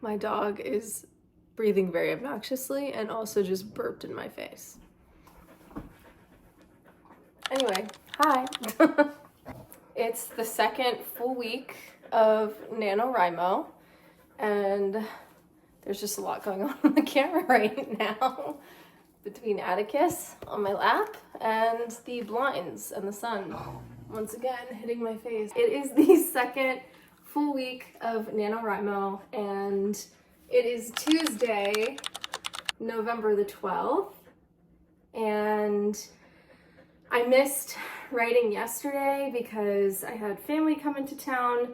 My dog is breathing very obnoxiously and also just burped in my face. Anyway, hi. It's the second full week of NaNoWRIMO, and there's just a lot going on the camera right now between Atticus on my lap and the blinds and the sun once again hitting my face. It is the second full week of NaNoWRIMO, and it is Tuesday, November the 12th, and I missed writing yesterday because I had family come into town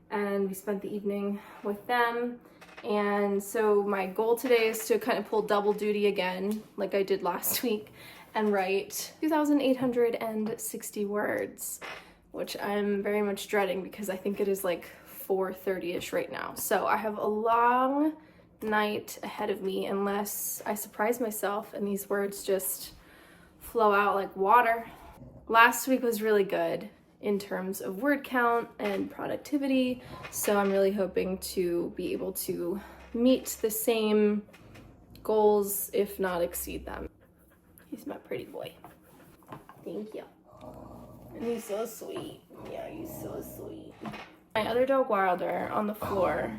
and we spent the evening with them. And so my goal today is to kind of pull double duty again, like I did last week, and write 2,860 words, which I'm very much dreading because I think it is like 4:30ish right now. So I have a long night ahead of me unless I surprise myself and these words just flow out like water. Last week was really good in terms of word count and productivity, so I'm really hoping to be able to meet the same goals, if not exceed them. He's my pretty boy. Thank you. And he's so sweet. Yeah, he's so sweet. My other dog, Wilder, on the floor.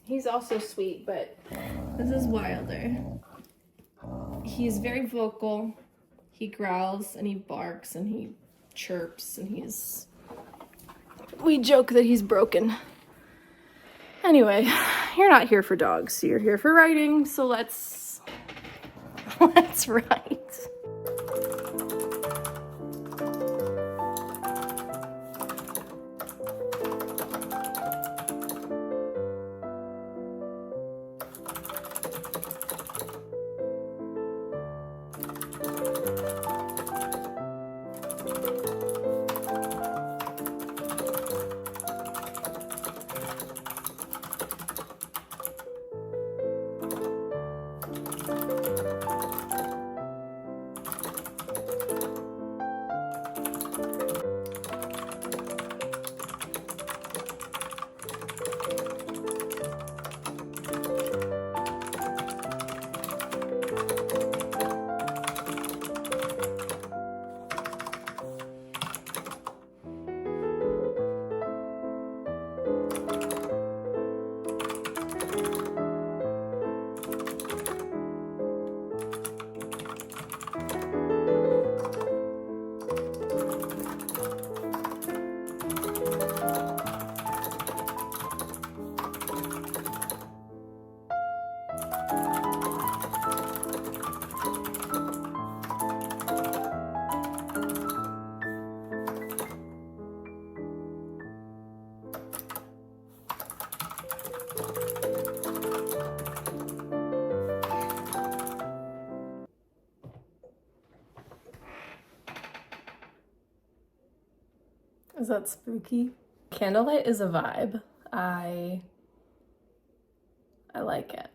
He's also sweet, but this is Wilder. He's very vocal. He growls and he barks and he chirps and we joke that he's broken. Anyway, you're not here for dogs, you're here for writing, so let's write. Is that spooky? Candlelight is a vibe. I like it.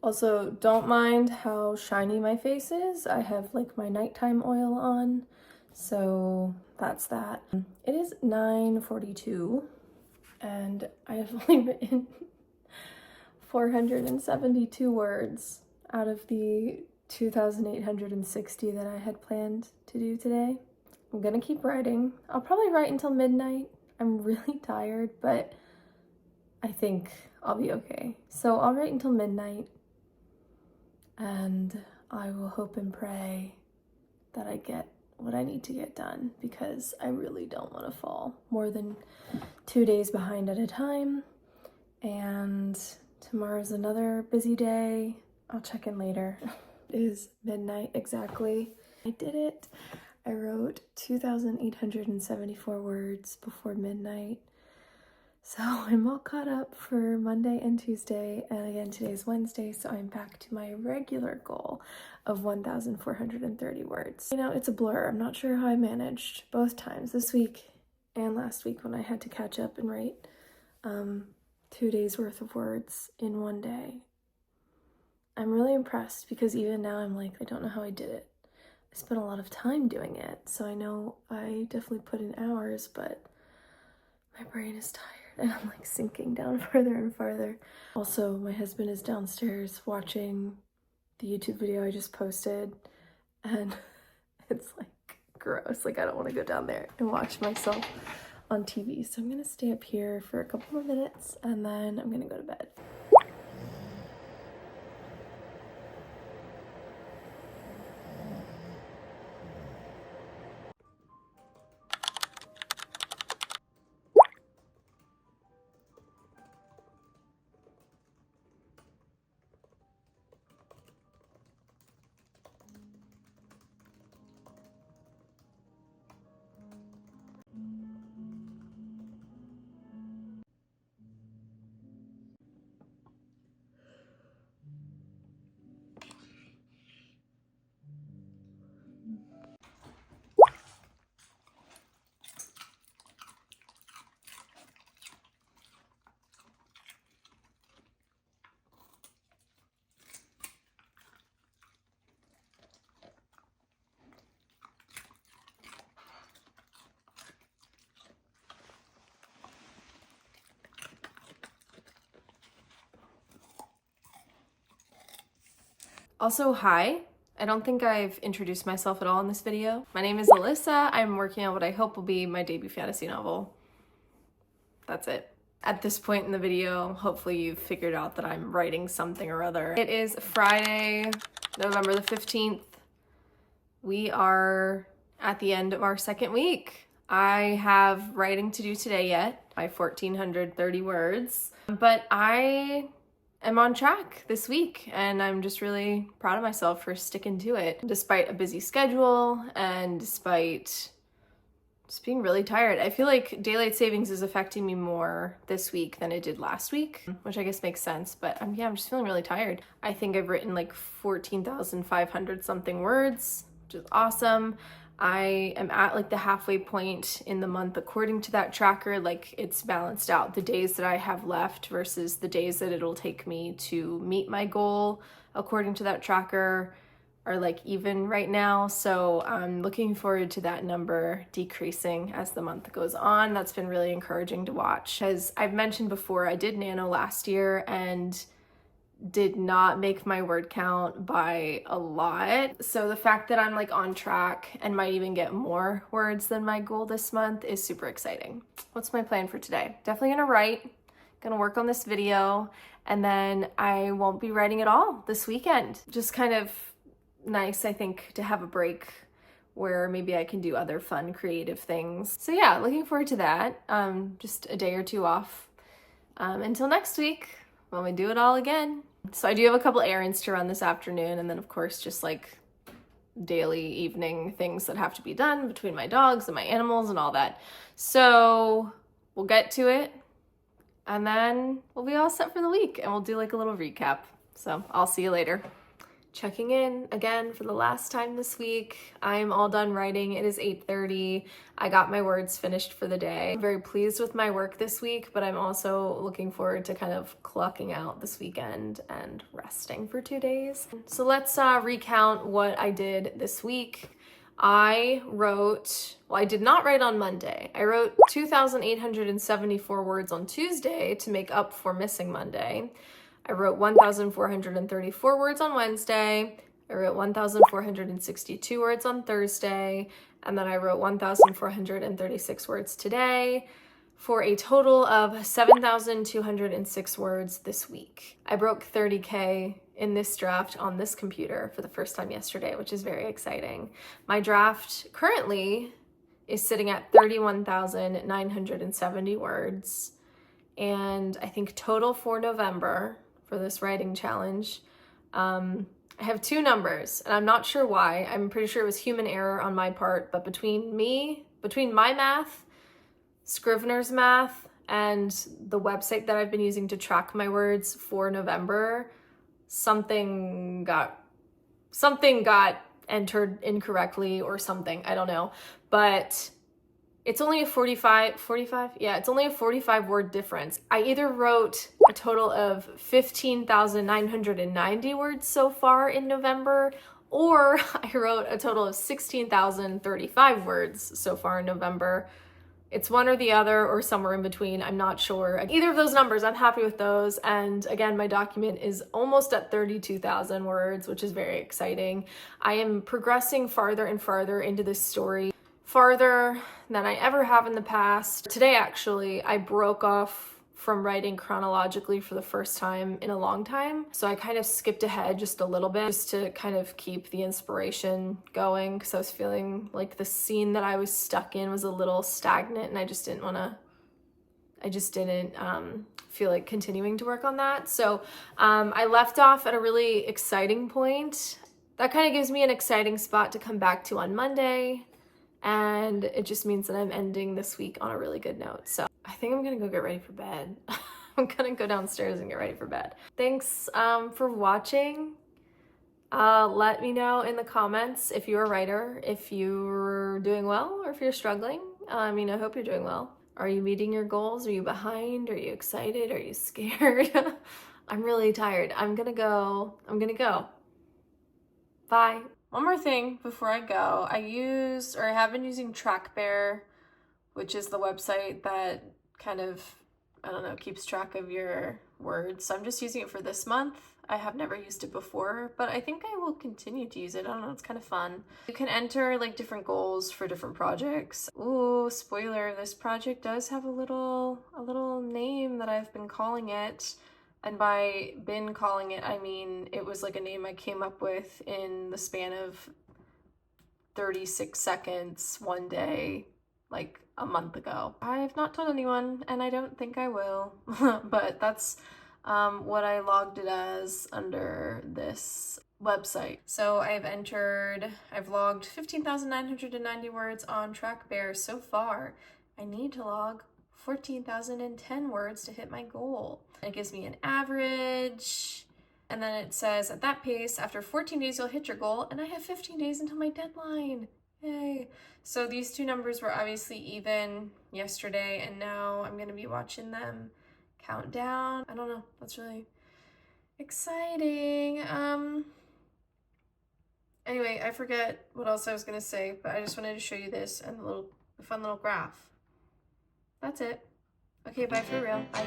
Also, don't mind how shiny my face is. I have like my nighttime oil on, so that's that. It is 9:42 and I have only written 472 words out of the 2,860 that I had planned to do today. I'm gonna keep writing. I'll probably write until midnight. I'm really tired, but I think I'll be okay. So I'll write until midnight, and I will hope and pray that I get what I need to get done, because I really don't want to fall more than 2 days behind at a time. And tomorrow's another busy day. I'll check in later. It is midnight exactly. I did it. I wrote 2,874 words before midnight. So I'm all caught up for Monday and Tuesday, and again today's Wednesday, so I'm back to my regular goal of 1,430 words. You know, it's a blur. I'm not sure how I managed both times, this week and last week, when I had to catch up and write 2 days worth of words in one day. I'm really impressed, because even now I'm like, I don't know how I did it. I spent a lot of time doing it, so I know I definitely put in hours, but my brain is tired. and I'm like sinking down farther and farther. Also, my husband is downstairs watching the YouTube video I just posted, and it's like gross. Like, I don't want to go down there and watch myself on TV. So I'm gonna stay up here for a couple more minutes and then I'm gonna go to bed. Also, hi. I don't think I've introduced myself at all in this video. My name is Alyssa. I'm working on what I hope will be my debut fantasy novel. That's it. At this point in the video, hopefully you've figured out that I'm writing something or other. It is Friday, November the 15th. We are at the end of our second week. I have writing to do today yet, my 1,430 words, but I am on track this week and I'm just really proud of myself for sticking to it despite a busy schedule and despite just being really tired. I feel like daylight savings is affecting me more this week than it did last week, which I guess makes sense, but yeah, I'm just feeling really tired. I think I've written like 14,500 something words, which is awesome. I am at like the halfway point in the month according to that tracker. Like, it's balanced out the days that I have left versus the days that it'll take me to meet my goal according to that tracker are like even right now. So I'm looking forward to that number decreasing as the month goes on. That's been really encouraging to watch. As I've mentioned before, I did Nano last year and did not make my word count by a lot. So the fact that I'm like on track and might even get more words than my goal this month is super exciting. What's my plan for today? Definitely gonna write, gonna work on this video, and then I won't be writing at all this weekend. Just kind of nice, I think, to have a break where maybe I can do other fun creative things. So yeah, looking forward to that. Just a day or two off until next week when we do it all again. So I do have a couple errands to run this afternoon, and then of course just like daily evening things that have to be done between my dogs and my animals and all that. So we'll get to it and then we'll be all set for the week and we'll do like a little recap. So I'll see you later. Checking in again for the last time this week. I'm all done writing. It is 8:30. I got my words finished for the day. I'm very pleased with my work this week, but I'm also looking forward to kind of clocking out this weekend and resting for 2 days. So let's recount what I did this week. I did not write on Monday. I wrote 2,874 words on Tuesday to make up for missing Monday. I wrote 1,434 words on Wednesday, I wrote 1,462 words on Thursday, and then I wrote 1,436 words today, for a total of 7,206 words this week. I broke 30K in this draft on this computer for the first time yesterday, which is very exciting. My draft currently is sitting at 31,970 words, and I think total for November, for this writing challenge, I have two numbers and I'm not sure why. I'm pretty sure it was human error on my part, but between my math, Scrivener's math, and the website that I've been using to track my words for November, something got entered incorrectly or something, I don't know, but it's only a 45 word difference. I either wrote a total of 15,990 words so far in November, or I wrote a total of 16,035 words so far in November. It's one or the other or somewhere in between. I'm not sure. Either of those numbers, I'm happy with those. And again, my document is almost at 32,000 words, which is very exciting. I am progressing farther and farther into this story, farther than I ever have in the past. Today, actually, I broke off from writing chronologically for the first time in a long time. So I kind of skipped ahead just a little bit just to kind of keep the inspiration going, because I was feeling like the scene that I was stuck in was a little stagnant and I just didn't feel like continuing to work on that. So I left off at a really exciting point. That kind of gives me an exciting spot to come back to on Monday. And it just means that I'm ending this week on a really good note. So I think I'm gonna go get ready for bed. I'm gonna go downstairs and get ready for bed. Thanks for watching. Let me know in the comments if you're a writer, if you're doing well or if you're struggling. I mean, I hope you're doing well. Are you meeting your goals? Are you behind? Are you excited? Are you scared? I'm really tired. I'm gonna go. Bye. One more thing before I go. I have been using TrackBear, which is the website that kind of, I don't know, keeps track of your words. So I'm just using it for this month. I have never used it before, but I think I will continue to use it. I don't know, it's kind of fun. You can enter like different goals for different projects. Ooh, spoiler, this project does have a little name that I've been calling it. And by been calling it, I mean it was like a name I came up with in the span of 36 seconds one day, like a month ago. I have not told anyone, and I don't think I will, but that's what I logged it as under this website. So I've logged 15,990 words on TrackBear so far. I need to log 14,010 words to hit my goal. It gives me an average, and then it says, at that pace, after 14 days, you'll hit your goal, and I have 15 days until my deadline. Yay. So these two numbers were obviously even yesterday, and now I'm gonna be watching them count down. I don't know, that's really exciting. Anyway, I forget what else I was gonna say, but I just wanted to show you this and the fun little graph. That's it. Okay, bye for real. Bye.